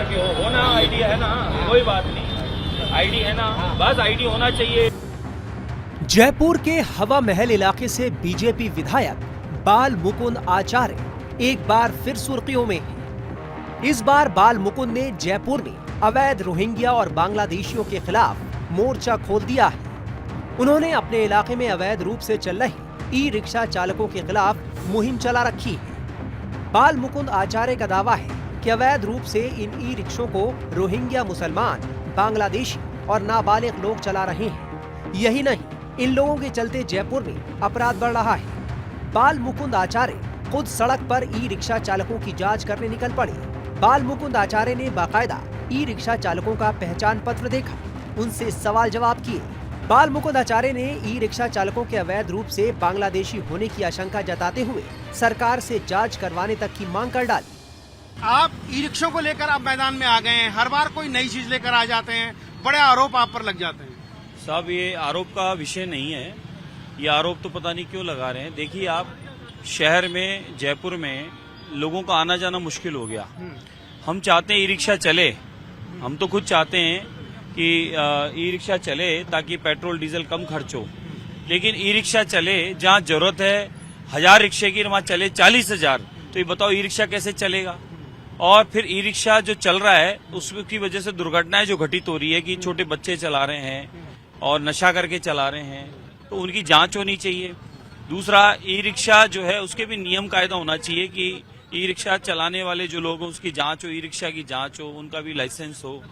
बाहर के हो ना, आईडी है ना, कोई बात नहीं, आईडी है ना, बस आईडी होना चाहिए। जयपुर के हवा महल इलाके से बीजेपी विधायक बाल मुकुंद आचार्य एक बार फिर सुर्खियों में हैं। इस बार बाल मुकुंद ने जयपुर में अवैध रोहिंग्या और बांग्लादेशियों के खिलाफ मोर्चा खोल दिया है। उन्होंने अपने इलाके में अवैध रूप से चल रहे ई रिक्शा चालकों के खिलाफ मुहिम चला रखी है। बाल मुकुंद आचार्य का दावा है कि अवैध रूप से इन ई रिक्शों को रोहिंग्या मुसलमान, बांग्लादेशी और नाबालिग लोग चला रहे हैं। यही नहीं, इन लोगों के चलते जयपुर में अपराध बढ़ रहा है। बाल मुकुंद आचार्य खुद सड़क पर ई रिक्शा चालकों की जांच करने निकल पड़े। बाल मुकुंद आचार्य ने बाकायदा ई रिक्शा चालकों का पहचान पत्र देखा, उनसे सवाल जवाब किए। बाल मुकुंद आचार्य ने ई रिक्शा चालकों के अवैध रूप से बांग्लादेशी होने की आशंका जताते हुए सरकार से जांच करवाने तक की मांग कर डाली। आप ई रिक्शों को लेकर आप मैदान में आ गए हैं, हर बार कोई नई चीज लेकर आ जाते हैं, बड़े आरोप आप पर लग जाते हैं। साहब, ये आरोप का विषय नहीं है, ये आरोप तो पता नहीं क्यों लगा रहे हैं। देखिए, आप शहर में, जयपुर में लोगों का आना जाना मुश्किल हो गया। हम चाहते हैं ई रिक्शा चले, हम तो खुद चाहते हैं कि ई रिक्शा चले ताकि पेट्रोल डीजल कम खर्च हो। लेकिन ई रिक्शा चले जहाँ जरूरत है 1000 रिक्शे की, वहाँ चले 40,000, तो ये बताओ ई रिक्शा कैसे चलेगा। और फिर ई रिक्शा जो चल रहा है उसकी वजह से दुर्घटनाएं जो घटित हो रही है कि छोटे बच्चे चला रहे हैं और नशा करके चला रहे हैं, तो उनकी जांच होनी चाहिए। दूसरा, ई रिक्शा जो है उसके भी नियम कायदा होना चाहिए कि ई रिक्शा चलाने वाले जो लोग हैं उसकी जांच हो, ई रिक्शा की जांच हो, उनका भी लाइसेंस हो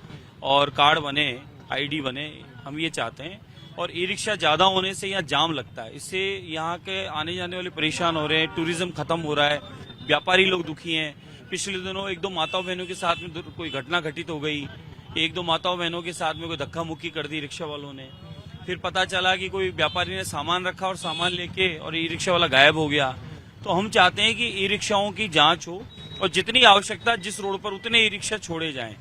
और कार्ड बने, आईडी बने, हम ये चाहते हैं। और ई रिक्शा ज्यादा होने से यहाँ जाम लगता है, इससे यहाँ के आने जाने वाले परेशान हो रहे हैं, टूरिज्म खत्म हो रहा है, व्यापारी लोग दुखी हैं। पिछले दिनों 1-2 माताओं बहनों के साथ में कोई घटना घटित हो गई, 1-2 माताओं बहनों के साथ में कोई धक्का मुक्की कर दी रिक्शा वालों ने। फिर पता चला कि कोई व्यापारी ने सामान रखा और सामान लेके और ई रिक्शा वाला गायब हो गया। तो हम चाहते हैं कि ई रिक्शाओं की जांच हो और जितनी आवश्यकता जिस रोड पर उतने ई रिक्शा छोड़े जाएं।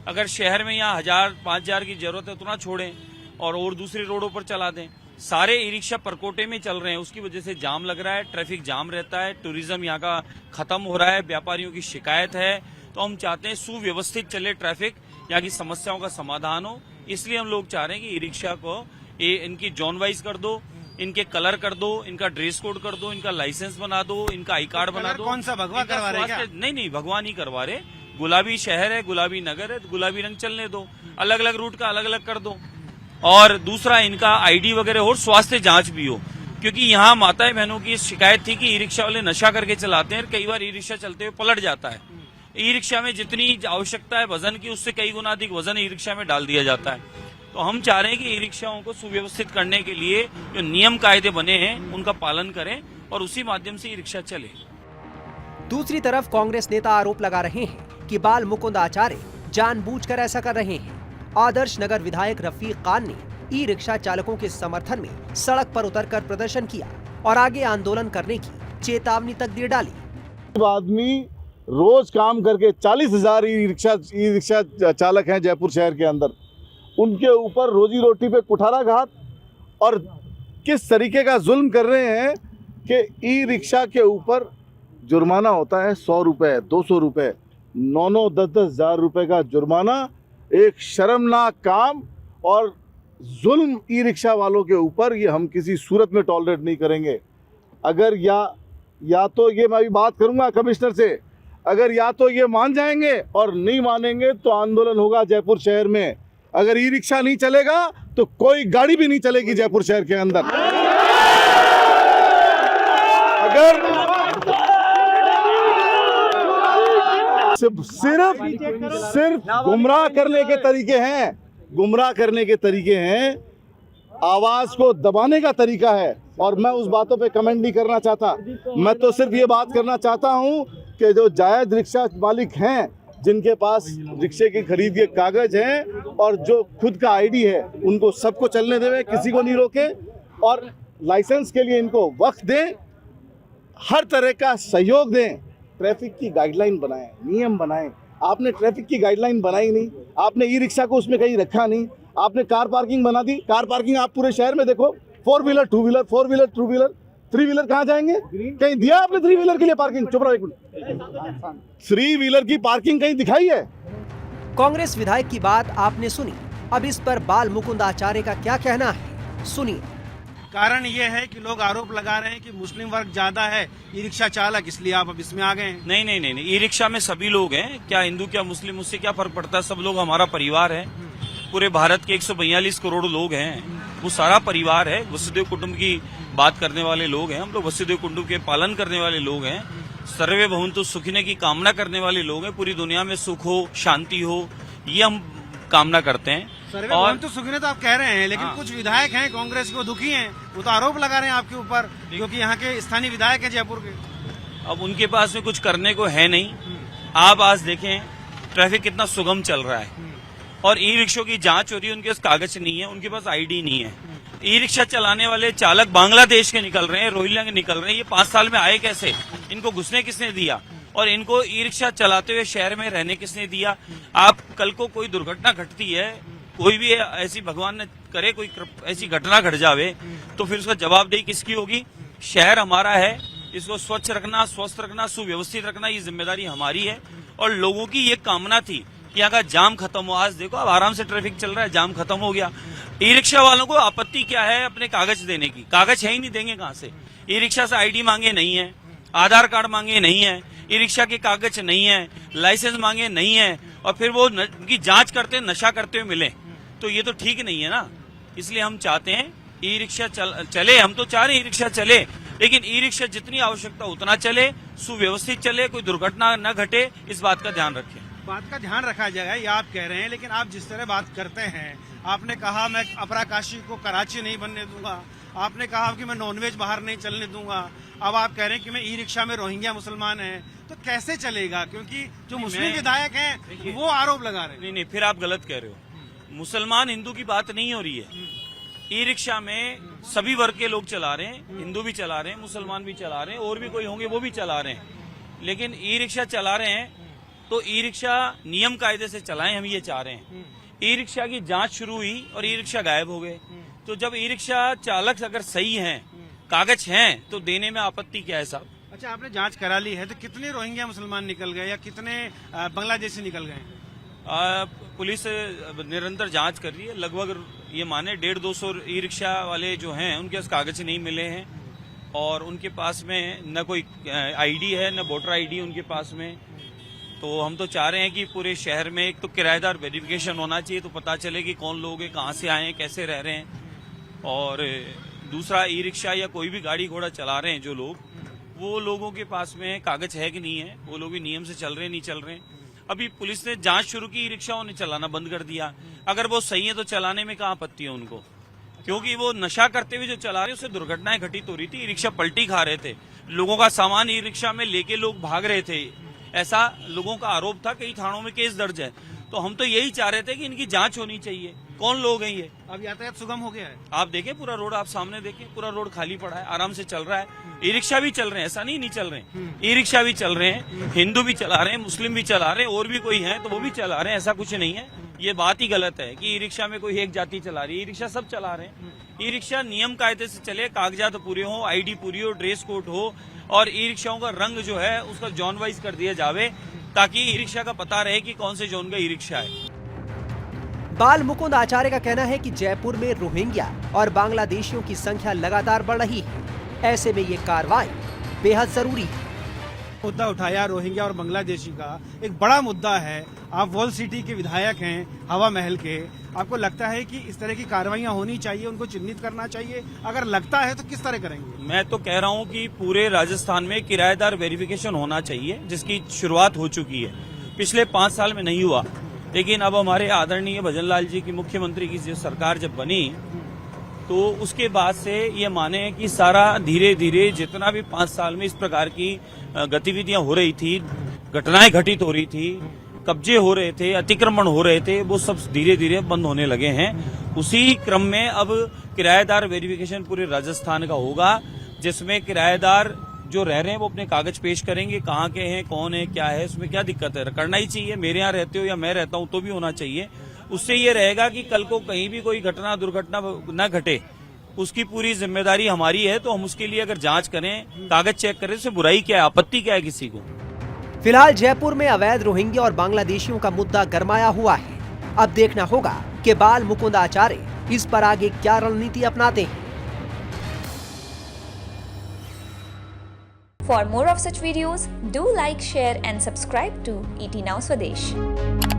अगर शहर में यहाँ 1000-5000 की जरूरत है उतना छोड़ें और दूसरी रोडों पर चला दें। सारे ई रिक्शा परकोटे में चल रहे हैं, उसकी वजह से जाम लग रहा है, ट्रैफिक जाम रहता है, टूरिज्म यहाँ का खत्म हो रहा है, व्यापारियों की शिकायत है। तो हम चाहते हैं सुव्यवस्थित चले ट्रैफिक, यहाँ की समस्याओं का समाधान हो। इसलिए हम लोग चाह रहे हैं कि ई रिक्शा को इनकी जोन वाइज कर दो, इनके कलर कर दो, इनका ड्रेस कोड कर दो, इनका लाइसेंस बना दो, इनका आई कार्ड बना दो। कौन सा भगवा करवा रहे हैं? नहीं, भगवा नहीं करवा रहे। गुलाबी शहर है, गुलाबी नगर है, तो गुलाबी रंग चलने दो, अलग अलग रूट का अलग अलग कर दो। और दूसरा, इनका आईडी वगैरह और स्वास्थ्य जांच भी हो, क्योंकि यहाँ माताएं बहनों की शिकायत थी कि ई रिक्शा वाले नशा करके चलाते हैं, कई बार ई रिक्शा चलते हुए पलट जाता है। ई रिक्शा में जितनी आवश्यकता है वजन की, उससे कई गुना अधिक वजन ई रिक्शा में डाल दिया जाता है। तो हम चाह रहे हैं कि ई रिक्शाओं को सुव्यवस्थित करने के लिए जो नियम कायदे बने हैं उनका पालन करें और उसी माध्यम से ई रिक्शा चले। दूसरी तरफ कांग्रेस नेता आरोप लगा रहे हैं कि बाल मुकुंद आचार्य जानबूझकर ऐसा कर रहे हैं। आदर्श नगर विधायक रफीक खान ने ई रिक्शा चालकों के समर्थन में सड़क पर उतरकर प्रदर्शन किया और आगे आंदोलन करने की चेतावनी तक दे डाली। आदमी रोज काम करके 40,000 ई रिक्शा चालक हैं जयपुर शहर के अंदर, उनके ऊपर रोजी रोटी पे कुठाराघात और किस तरीके का जुल्म कर रहे हैं कि ई रिक्शा के ऊपर जुर्माना होता है 100 रुपये, 200 रुपये, 9-9, 10-10 हज़ार रुपये का जुर्माना। एक शर्मनाक काम और जुल्म ई रिक्शा वालों के ऊपर, ये हम किसी सूरत में टॉलरेट नहीं करेंगे। अगर या तो ये, मैं अभी बात करूंगा कमिश्नर से, अगर या तो ये मान जाएंगे और नहीं मानेंगे तो आंदोलन होगा जयपुर शहर में। अगर ई रिक्शा नहीं चलेगा तो कोई गाड़ी भी नहीं चलेगी जयपुर शहर के अंदर। अगर सिर्फ गुमराह करने के तरीके हैं, गुमराह करने के तरीके हैं, आवाज को दबाने का तरीका है। और मैं उस बातों पे कमेंट नहीं करना चाहता। मैं तो सिर्फ ये बात करना चाहता हूं कि जो जायज रिक्शा मालिक हैं, जिनके पास रिक्शे की खरीद के कागज हैं और जो खुद का आईडी है, उनको सबको चलने देवे, किसी को नहीं रोके और लाइसेंस के लिए इनको वक्त दें, हर तरह का सहयोग दें। ट्रैफिक की गाइडलाइन बनाएं, नियम बनाएं। आपने ट्रैफिक की गाइडलाइन बनाई नहीं, आपने ई रिक्शा को उसमें कहीं रखा नहीं, आपने कार पार्किंग बना दी। कार पार्किंग आप पूरे शहर में देखो, 4 wheeler 2 wheeler 4 wheeler 2 wheeler 3 wheeler कहाँ जाएंगे? कहीं दिया आपने 3 व्हीलर के लिए पार्किंग? चुप रहो एक मिनट। 3 व्हीलर की पार्किंग कहीं दिखाई है? कांग्रेस विधायक की बात आपने सुनी, अब इस पर बाल मुकुंद आचार्य का क्या कहना है, सुनिए। कारण ये है कि लोग आरोप लगा रहे हैं कि मुस्लिम वर्ग ज्यादा है ई रिक्शा चालक, इसलिए आप अब इसमें आ गए हैं। नहीं नहीं नहीं, ई रिक्शा में सभी लोग हैं, क्या हिंदू क्या मुस्लिम, उससे क्या फर्क पड़ता है, सब लोग हमारा परिवार है। पूरे भारत के 142 करोड़ लोग हैं, वो सारा परिवार है। वसुदेव कुटुंब की बात करने वाले लोग हैं, हम लोग वसुदेव कुटुंब के पालन करने वाले लोग हैं, सर्वे भवन्तु सुखिने की कामना करने वाले लोग हैं। पूरी दुनिया में सुख हो, शांति हो, ये हम कामना करते हैं। और तो सुखने तो आप कह रहे हैं, लेकिन कुछ विधायक हैं कांग्रेस के, वो दुखी हैं, वो तो आरोप लगा रहे हैं आपके ऊपर, क्योंकि यहाँ के स्थानीय विधायक हैं जयपुर के। अब उनके पास में कुछ करने को है नहीं। आप आज देखें ट्रैफिक कितना सुगम चल रहा है, और ई रिक्शों की जांच हो रही है, उनके पास कागज नहीं है, उनके पास आईडी नहीं है। ई रिक्शा चलाने वाले चालक बांग्लादेश के निकल रहे हैं, रोहिंग्या के निकल रहे हैं। ये 5 साल में आए कैसे? इनको घुसने किसने दिया? और इनको ई रिक्शा चलाते हुए शहर में रहने किसने दिया? आप कल को कोई दुर्घटना घटती है, कोई भी ऐसी भगवान न करे कोई ऐसी घटना घट जावे, तो फिर उसका जवाबदेही किसकी होगी? शहर हमारा है, इसको स्वच्छ रखना, स्वस्थ रखना, सुव्यवस्थित रखना, ये जिम्मेदारी हमारी है। और लोगों की ये कामना थी कि यहाँ का जाम खत्म हो। आज देखो अब आराम से ट्रैफिक चल रहा है, जाम खत्म हो गया। ई रिक्शा वालों को आपत्ति क्या है अपने कागज देने की? कागज है ही नहीं, देंगे कहाँ से? ई रिक्शा से आईडी मांगे नहीं है, आधार कार्ड मांगे नहीं है, ई रिक्शा के कागज नहीं है, लाइसेंस मांगे नहीं है, और फिर वो उनकी जांच करते नशा करते हुए मिले, तो ये तो ठीक नहीं है ना। इसलिए हम चाहते हैं ई रिक्शा चले, हम तो चाह रहे हैं ई रिक्शा चले, लेकिन ई रिक्शा जितनी आवश्यकता उतना चले, सुव्यवस्थित चले, कोई दुर्घटना न घटे, इस बात का ध्यान रखें। बात का ध्यान रखा जाएगा, ये आप कह रहे हैं, लेकिन आप जिस तरह बात करते हैं, आपने कहा मैं अपराकाशी को कराची नहीं बनने दूंगा, आपने कहा कि मैं नॉनवेज बाहर नहीं चलने दूंगा, अब आप कह रहे हैं कि मैं ई रिक्शा में रोहिंग्या मुसलमान हैं, तो कैसे चलेगा? क्योंकि जो मुस्लिम विधायक हैं वो आरोप लगा रहे हैं। नहीं नहीं, फिर आप गलत कह रहे हो। मुसलमान हिंदू की बात नहीं हो रही है। ई रिक्शा में सभी वर्ग के लोग चला रहे हैं, हिंदू भी चला रहे हैं, मुसलमान भी चला रहे हैं, और भी कोई होंगे वो भी चला रहे हैं। लेकिन ई रिक्शा चला रहे हैं तो ई रिक्शा नियम कायदे से चलाएं, हम ये चाह रहे हैं। ई रिक्शा की जांच शुरू हुई और ई रिक्शा गायब हो गए। तो जब ई रिक्शा चालक अगर सही हैं, कागज हैं, तो देने में आपत्ति क्या है साहब? अच्छा, आपने जांच करा ली है, तो कितने रोहिंग्या मुसलमान निकल गए या कितने बांग्लादेशी निकल गए? पुलिस निरंतर जांच कर रही है। लगभग ये माने 150-200 ई रिक्शा वाले जो हैं उनके पास कागज नहीं मिले हैं, और उनके पास में न कोई आईडी है, न वोटर आईडी उनके पास में। तो हम तो चाह रहे हैं कि पूरे शहर में एक तो किराएदार वेरिफिकेशन होना चाहिए, तो पता चले कि कौन लोग हैं, कहाँ से आए हैं, कैसे रह रहे हैं। और दूसरा, ई रिक्शा या कोई भी गाड़ी घोड़ा चला रहे हैं जो लोग, वो लोगों के पास में कागज है कि नहीं है, वो लोग भी नियम से चल रहे हैं नहीं चल रहे हैं। अभी पुलिस ने जांच शुरू की, ई रिक्शाओं ने चलाना बंद कर दिया। अगर वो सही है तो चलाने में कहाँ आपत्ति है उनको, क्योंकि वो नशा करते हुए जो चला रहे, उससे दुर्घटनाएं घटित हो रही थी। ई रिक्शा पलटी खा रहे थे, लोगों का सामान ई रिक्शा में लेके लोग भाग रहे थे, ऐसा लोगों का आरोप था। कई थानों में केस दर्ज है। तो हम तो यही चाह रहे थे कि इनकी जांच होनी चाहिए, कौन लोग हैं ये। अब यातायात सुगम हो गया है, आप देखें पूरा रोड, आप सामने देखें पूरा रोड खाली पड़ा है, आराम से चल रहा है। ई रिक्शा भी चल रहे हैं, ऐसा नहीं चल रहे हैं, ई रिक्शा भी चल रहे हैं, हिंदू भी चला रहे हैं, मुस्लिम भी चला रहे हैं, और भी कोई है तो वो भी चला रहे हैं, ऐसा कुछ नहीं है। ये बात ही गलत है कि ई रिक्शा में कोई एक जाति चला रही है, ई रिक्शा सब चला रहे हैं। ई रिक्शा नियम कायदे से चले, कागजात पूरे हो, आईडी पूरी हो, ड्रेस कोड हो, और ई रिक्शाओं का रंग जो है उसका जोन वाइज कर दिया जावे, ताकि ई रिक्शा का पता रहे कि कौन से जोन का ई रिक्शा है। बाल मुकुंद आचार्य का कहना है कि जयपुर में रोहिंग्या और बांग्लादेशियों की संख्या लगातार बढ़ रही है, ऐसे में ये कार्रवाई बेहद जरूरी है। मुद्दा उठाया रोहिंग्या और बांग्लादेशी का, एक बड़ा मुद्दा है। आप वॉल सिटी के विधायक हैं, हवा महल के, आपको लगता है कि इस तरह की कार्रवाइयां होनी चाहिए, उनको चिन्हित करना चाहिए? अगर लगता है तो किस तरह करेंगे? मैं तो कह रहा हूं कि पूरे राजस्थान में किराएदार वेरिफिकेशन होना चाहिए, जिसकी शुरुआत हो चुकी है। पिछले 5 साल में नहीं हुआ, लेकिन अब हमारे आदरणीय भजनलाल जी की मुख्यमंत्री की जो सरकार जब बनी, तो उसके बाद से ये माने कि सारा धीरे धीरे जितना भी 5 साल में इस प्रकार की गतिविधियां हो रही थी, घटनाएं घटित हो रही थी, कब्जे हो रहे थे, अतिक्रमण हो रहे थे, वो सब धीरे धीरे बंद होने लगे हैं। उसी क्रम में अब किराएदार वेरिफिकेशन पूरे राजस्थान का होगा, जिसमें किराएदार जो रह रहे हैं वो अपने कागज पेश करेंगे, कहाँ के हैं, कौन है, क्या है, उसमें क्या दिक्कत है। करना ही चाहिए, मेरे यहाँ रहते हो या मैं रहता हूँ तो भी होना चाहिए। उससे ये रहेगा कि कल को कहीं भी कोई घटना दुर्घटना न घटे, उसकी पूरी जिम्मेदारी हमारी है। तो हम उसके लिए अगर जांच करें, कागज चेक करें, उससे बुराई क्या है, आपत्ति क्या है किसी को? फिलहाल जयपुर में अवैध रोहिंग्या और बांग्लादेशियों का मुद्दा गरमाया हुआ है। अब देखना होगा कि बाल मुकुंद आचार्य इस पर आगे क्या रणनीति अपनाते हैं। For more of such videos, do like, share and subscribe to ET Now Swadesh.